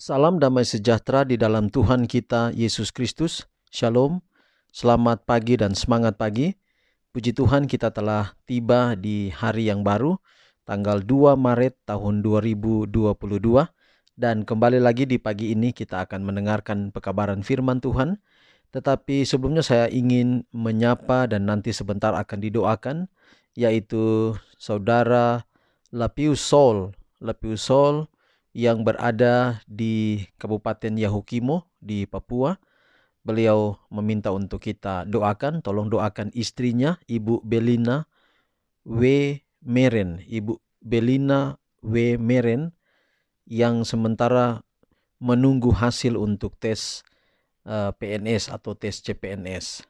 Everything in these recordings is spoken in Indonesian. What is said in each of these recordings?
Salam damai sejahtera di dalam Tuhan kita Yesus Kristus. Shalom, selamat pagi dan semangat pagi. Puji Tuhan, kita telah tiba di hari yang baru, tanggal 2 Maret tahun 2022. Dan kembali lagi di pagi ini kita akan mendengarkan pekabaran firman Tuhan. Tetapi sebelumnya saya ingin menyapa dan nanti sebentar akan didoakan, yaitu Saudara Lapius Sol yang berada di Kabupaten Yahukimo di Papua. Beliau meminta untuk kita doakan, tolong doakan istrinya, Ibu Belina W. Meren. Ibu Belina W. Meren yang sementara menunggu hasil untuk tes PNS atau tes CPNS.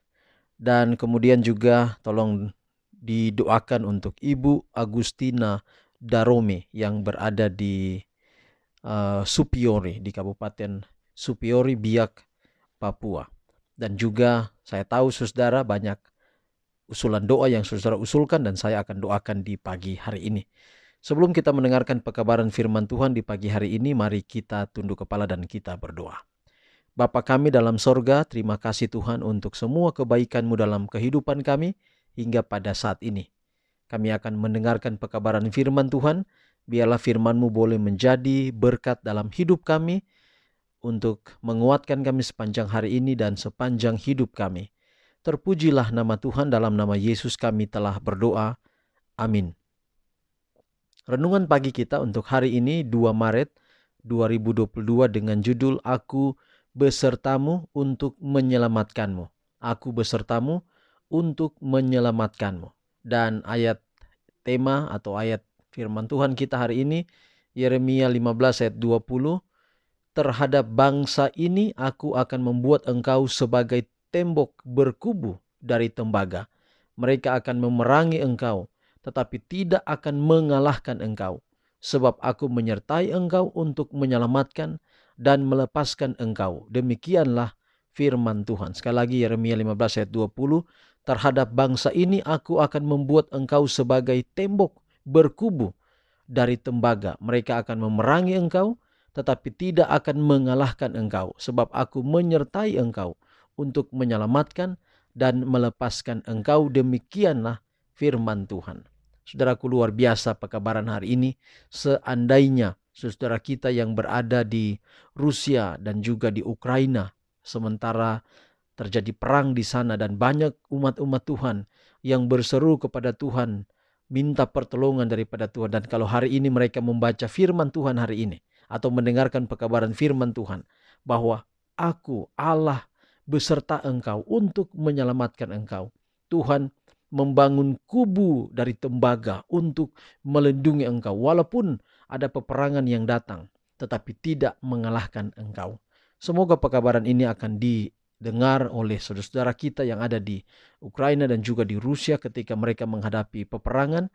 Dan kemudian juga tolong didoakan untuk Ibu Agustina Darome yang berada di Supiori, di Kabupaten Supiori, Biak, Papua. Dan juga saya tahu saudara banyak usulan doa yang saudara usulkan dan saya akan doakan di pagi hari ini. Sebelum kita mendengarkan pekabaran firman Tuhan di pagi hari ini, mari kita tunduk kepala dan kita berdoa. Bapa kami dalam sorga, terima kasih Tuhan untuk semua kebaikan-Mu dalam kehidupan kami hingga pada saat ini. Kami akan mendengarkan pekabaran firman Tuhan. Biarlah firman-Mu boleh menjadi berkat dalam hidup kami untuk menguatkan kami sepanjang hari ini dan sepanjang hidup kami. Terpujilah nama Tuhan, dalam nama Yesus kami telah berdoa. Amin. Renungan pagi kita untuk hari ini 2 Maret 2022 dengan judul Aku besertamu untuk menyelamatkanmu. Aku besertamu untuk menyelamatkanmu. Dan ayat tema atau ayat firman Tuhan kita hari ini, Yeremia 15 ayat 20, terhadap bangsa ini aku akan membuat engkau sebagai tembok berkubu dari tembaga. Mereka akan memerangi engkau, tetapi tidak akan mengalahkan engkau. Sebab aku menyertai engkau untuk menyelamatkan dan melepaskan engkau. Demikianlah firman Tuhan. Sekali lagi Yeremia 15 ayat 20, terhadap bangsa ini aku akan membuat engkau sebagai tembok berkubu dari tembaga. Mereka akan memerangi engkau, tetapi tidak akan mengalahkan engkau. Sebab aku menyertai engkau untuk menyelamatkan dan melepaskan engkau. Demikianlah firman Tuhan. Saudaraku, luar biasa pekabaran hari ini. Seandainya saudara kita yang berada di Rusia dan juga di Ukraina, sementara terjadi perang di sana dan banyak umat-umat Tuhan yang berseru kepada Tuhan, minta pertolongan daripada Tuhan. Dan kalau hari ini mereka membaca firman Tuhan hari ini, atau mendengarkan pekabaran firman Tuhan, bahwa aku Allah beserta engkau untuk menyelamatkan engkau. Tuhan membangun kubu dari tembaga untuk melindungi engkau. Walaupun ada peperangan yang datang, tetapi tidak mengalahkan engkau. Semoga pekabaran ini akan didengar oleh saudara-saudara kita yang ada di Ukraina dan juga di Rusia ketika mereka menghadapi peperangan.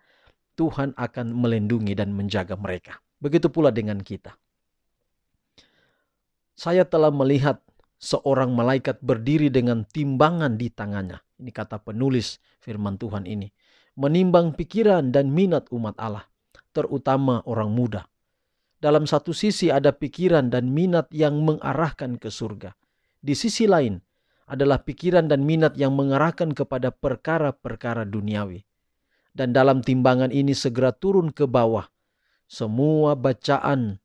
Tuhan akan melindungi dan menjaga mereka. Begitu pula dengan kita. Saya telah melihat seorang malaikat berdiri dengan timbangan di tangannya. Ini kata penulis firman Tuhan ini. Menimbang pikiran dan minat umat Allah, terutama orang muda. Dalam satu sisi ada pikiran dan minat yang mengarahkan ke surga. Di sisi lain adalah pikiran dan minat yang mengarahkan kepada perkara-perkara duniawi. Dan dalam timbangan ini segera turun ke bawah semua bacaan,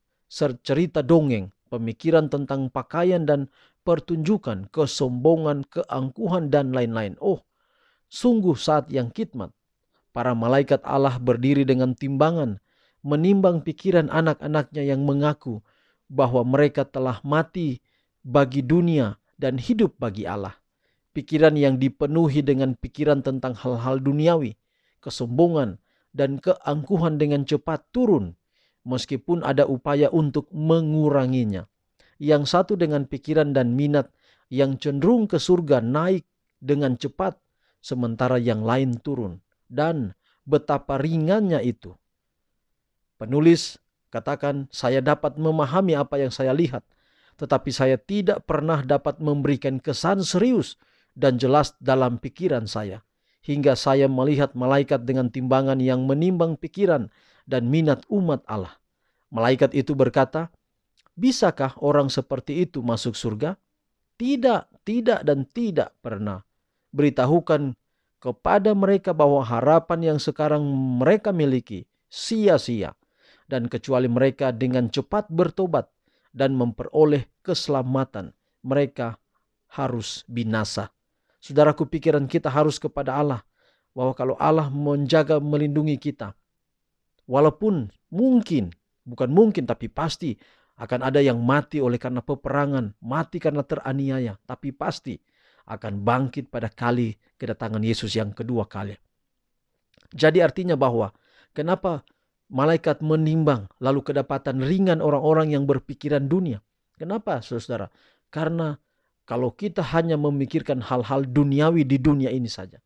cerita dongeng, pemikiran tentang pakaian dan pertunjukan, kesombongan, keangkuhan, dan lain-lain. Oh, sungguh saat yang khidmat. Para malaikat Allah berdiri dengan timbangan, menimbang pikiran anak-anaknya yang mengaku bahwa mereka telah mati bagi dunia dan hidup bagi Allah. Pikiran yang dipenuhi dengan pikiran tentang hal-hal duniawi, kesombongan, dan keangkuhan dengan cepat turun, meskipun ada upaya untuk menguranginya. Yang satu dengan pikiran dan minat yang cenderung ke surga naik dengan cepat, sementara yang lain turun. Dan betapa ringannya itu. Penulis katakan, saya dapat memahami apa yang saya lihat, tetapi saya tidak pernah dapat memberikan kesan serius dan jelas dalam pikiran saya. Hingga saya melihat malaikat dengan timbangan yang menimbang pikiran dan minat umat Allah. Malaikat itu berkata, Bisakah orang seperti itu masuk surga? Tidak, tidak, dan tidak pernah. Beritahukan kepada mereka bahwa harapan yang sekarang mereka miliki sia-sia. Dan kecuali mereka dengan cepat bertobat dan memperoleh keselamatan, mereka harus binasa. Saudaraku, pikiran kita harus kepada Allah. Bahwa kalau Allah menjaga, melindungi kita, walaupun mungkin, bukan mungkin tapi pasti, akan ada yang mati oleh karena peperangan, mati karena teraniaya, tapi pasti akan bangkit pada kali kedatangan Yesus yang kedua kali. Jadi artinya bahwa kenapa malaikat menimbang lalu kedapatan ringan orang-orang yang berpikiran dunia? Kenapa, saudara? Karena kalau kita hanya memikirkan hal-hal duniawi di dunia ini saja,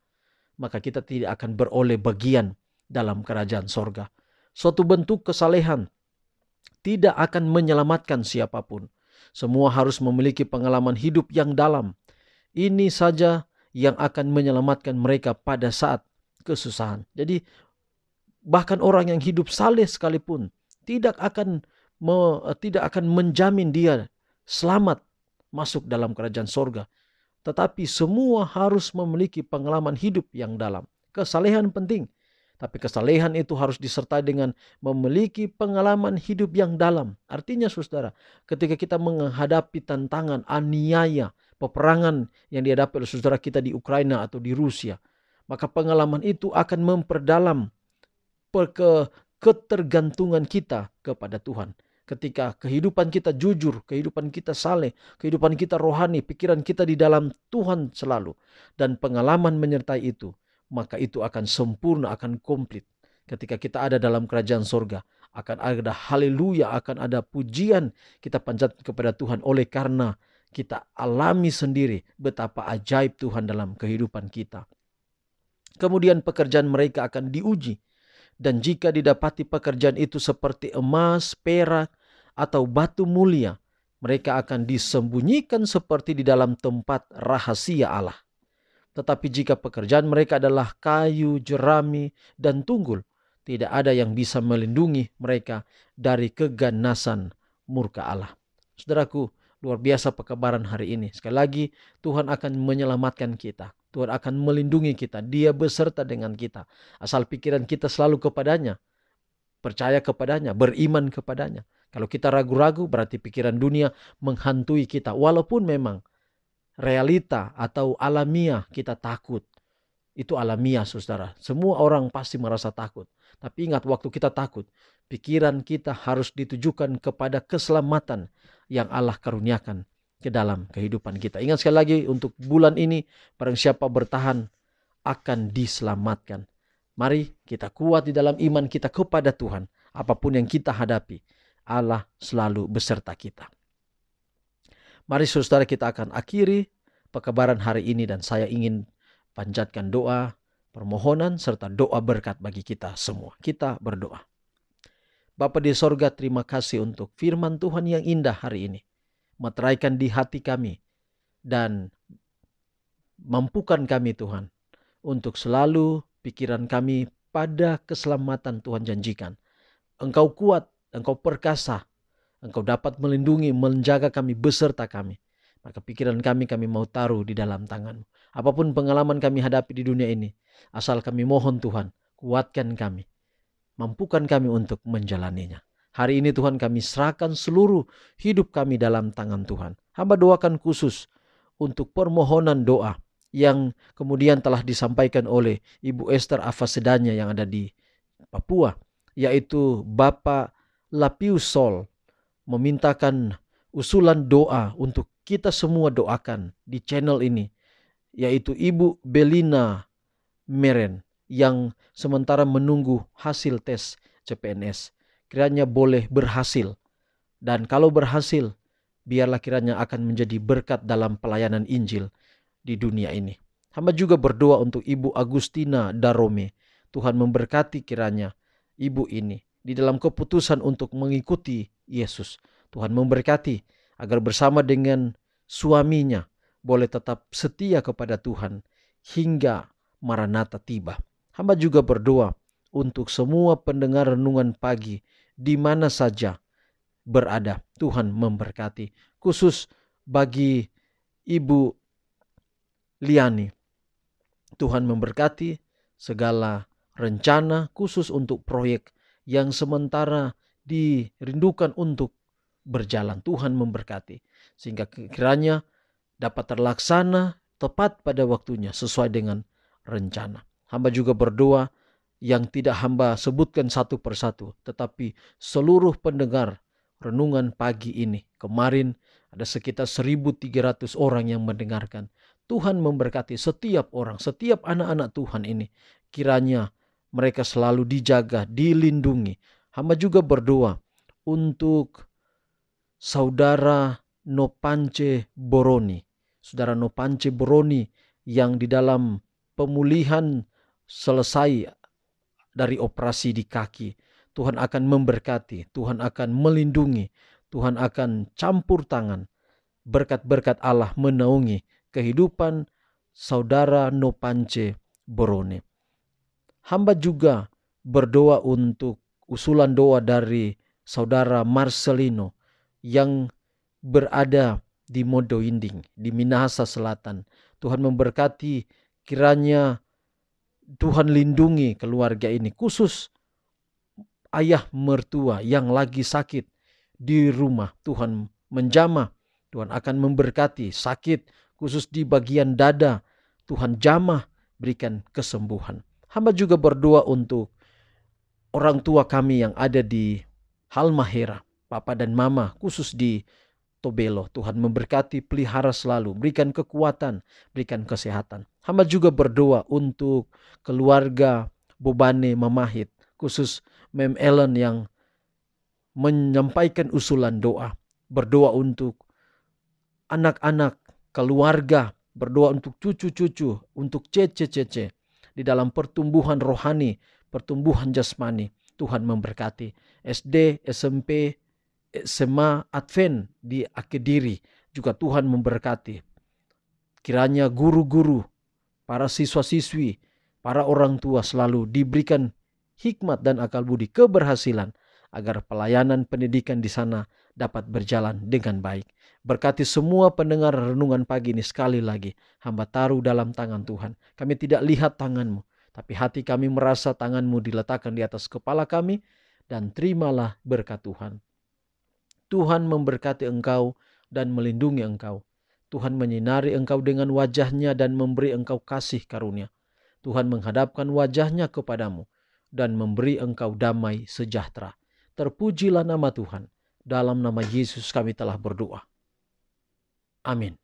maka kita tidak akan beroleh bagian dalam kerajaan sorga. Suatu bentuk kesalehan tidak akan menyelamatkan siapapun. Semua harus memiliki pengalaman hidup yang dalam. Ini saja yang akan menyelamatkan mereka pada saat kesusahan. Jadi bahkan orang yang hidup saleh sekalipun tidak akan menjamin dia selamat masuk dalam kerajaan sorga. Tetapi semua harus memiliki pengalaman hidup yang dalam. Kesalehan penting. Tapi kesalehan itu harus disertai dengan memiliki pengalaman hidup yang dalam. Artinya saudara, ketika kita menghadapi tantangan, aniaya, peperangan yang dihadapi oleh saudara kita di Ukraina atau di Rusia, maka pengalaman itu akan memperdalam ketergantungan kita kepada Tuhan. Ketika kehidupan kita jujur, kehidupan kita saleh, kehidupan kita rohani, pikiran kita di dalam Tuhan selalu, dan pengalaman menyertai itu, maka itu akan sempurna, akan komplit. Ketika kita ada dalam kerajaan sorga, akan ada haleluya, akan ada pujian kita panjatkan kepada Tuhan oleh karena kita alami sendiri betapa ajaib Tuhan dalam kehidupan kita. Kemudian pekerjaan mereka akan diuji. Dan jika didapati pekerjaan itu seperti emas, perak, atau batu mulia, mereka akan disembunyikan seperti di dalam tempat rahasia Allah. Tetapi jika pekerjaan mereka adalah kayu, jerami, dan tunggul, tidak ada yang bisa melindungi mereka dari keganasan murka Allah. Saudaraku, luar biasa pekabaran hari ini. Sekali lagi, Tuhan akan menyelamatkan kita. Tuhan akan melindungi kita. Dia beserta dengan kita. Asal pikiran kita selalu kepadanya. Percaya kepadanya, beriman kepadanya. Kalau kita ragu-ragu, berarti pikiran dunia menghantui kita. Walaupun memang realita atau alamiah kita takut. Itu alamiah, saudara. Semua orang pasti merasa takut. Tapi ingat, waktu kita takut, pikiran kita harus ditujukan kepada keselamatan yang Allah karuniakan ke dalam kehidupan kita. Ingat sekali lagi, untuk bulan ini, barang siapa bertahan akan diselamatkan. Mari kita kuat di dalam iman kita kepada Tuhan. Apapun yang kita hadapi, Allah selalu beserta kita. Mari saudara, kita akan akhiri pekabaran hari ini dan saya ingin panjatkan doa, permohonan serta doa berkat bagi kita semua. Kita berdoa. Bapa di sorga, terima kasih untuk firman Tuhan yang indah hari ini. Meteraikan di hati kami dan mampukan kami Tuhan untuk selalu pikiran kami pada keselamatan Tuhan janjikan. Engkau kuat, Engkau perkasa, Engkau dapat melindungi, menjaga kami beserta kami. Maka pikiran kami mau taruh di dalam tangan-Mu. Apapun pengalaman kami hadapi di dunia ini, asal kami mohon Tuhan, kuatkan kami. Mampukan kami untuk menjalaninya. Hari ini Tuhan, kami serahkan seluruh hidup kami dalam tangan Tuhan. Hamba doakan khusus untuk permohonan doa yang kemudian telah disampaikan oleh Ibu Esther Afasedanya yang ada di Papua, yaitu Bapak Lapius Sol, memintakan usulan doa untuk kita semua doakan di channel ini, yaitu Ibu Belina Meren yang sementara menunggu hasil tes CPNS. Kiranya boleh berhasil, dan kalau berhasil, biarlah kiranya akan menjadi berkat dalam pelayanan Injil di dunia ini. Hamba juga berdoa untuk Ibu Agustina Darome. Tuhan memberkati kiranya ibu ini di dalam keputusan untuk mengikuti Yesus. Tuhan memberkati agar bersama dengan suaminya boleh tetap setia kepada Tuhan hingga Maranatha tiba. Hamba juga berdoa untuk semua pendengar renungan pagi di mana saja berada. Tuhan memberkati. Khusus bagi Ibu Liani, Tuhan memberkati segala rencana khusus untuk proyek yang sementara dirindukan untuk berjalan. Tuhan memberkati sehingga kiranya dapat terlaksana tepat pada waktunya sesuai dengan rencana. Hamba juga berdoa yang tidak hamba sebutkan satu persatu, tetapi seluruh pendengar renungan pagi ini. Kemarin ada sekitar 1.300 orang yang mendengarkan. Tuhan memberkati setiap orang, setiap anak-anak Tuhan ini. Kiranya mereka selalu dijaga, dilindungi. Hamba juga berdoa untuk saudara Nopance Boroni. Saudara Nopance Boroni yang di dalam pemulihan selesai dari operasi di kaki. Tuhan akan memberkati, Tuhan akan melindungi, Tuhan akan campur tangan. Berkat-berkat Allah menaungi kehidupan saudara Nopance Boroni. Hamba juga berdoa untuk usulan doa dari saudara Marcelino yang berada di Modoinding, di Minahasa Selatan. Tuhan memberkati, kiranya Tuhan lindungi keluarga ini, khusus ayah mertua yang lagi sakit di rumah. Tuhan menjamah, Tuhan akan memberkati sakit khusus di bagian dada. Tuhan jamah, berikan kesembuhan. Hamba juga berdoa untuk orang tua kami yang ada di Halmahera, Papa dan Mama, khusus di Tobelo. Tuhan memberkati, pelihara selalu, berikan kekuatan, berikan kesehatan. Hamba juga berdoa untuk keluarga Bobane Mamahit, khusus Mem Ellen yang menyampaikan usulan doa. Berdoa untuk anak-anak, keluarga, berdoa untuk cucu-cucu, untuk cece-cece di dalam pertumbuhan rohani, pertumbuhan jasmani. Tuhan memberkati SD, SMP, SMA, Advent di Akediri juga Tuhan memberkati. Kiranya guru-guru, para siswa-siswi, para orang tua selalu diberikan hikmat dan akal budi, keberhasilan agar pelayanan pendidikan di sana dapat berjalan dengan baik. Berkati semua pendengar renungan pagi ini. Sekali lagi hamba taruh dalam tangan Tuhan. Kami tidak lihat tangan-Mu, tapi hati kami merasa tangan-Mu diletakkan di atas kepala kami, dan terimalah berkat Tuhan. Tuhan memberkati engkau dan melindungi engkau. Tuhan menyinari engkau dengan wajah-Nya dan memberi engkau kasih karunia. Tuhan menghadapkan wajah-Nya kepadamu dan memberi engkau damai sejahtera. Terpujilah nama Tuhan. Dalam nama Yesus kami telah berdoa. Amin.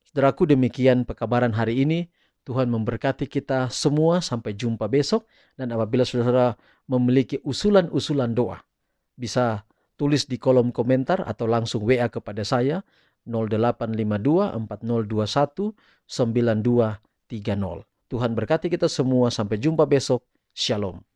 Saudaraku, demikian pekabaran hari ini. Tuhan memberkati kita semua. Sampai jumpa besok. Dan apabila saudara memiliki usulan-usulan doa, bisa tulis di kolom komentar atau langsung WA kepada saya 0852 4021 9230. Tuhan berkati kita semua. Sampai jumpa besok. Shalom.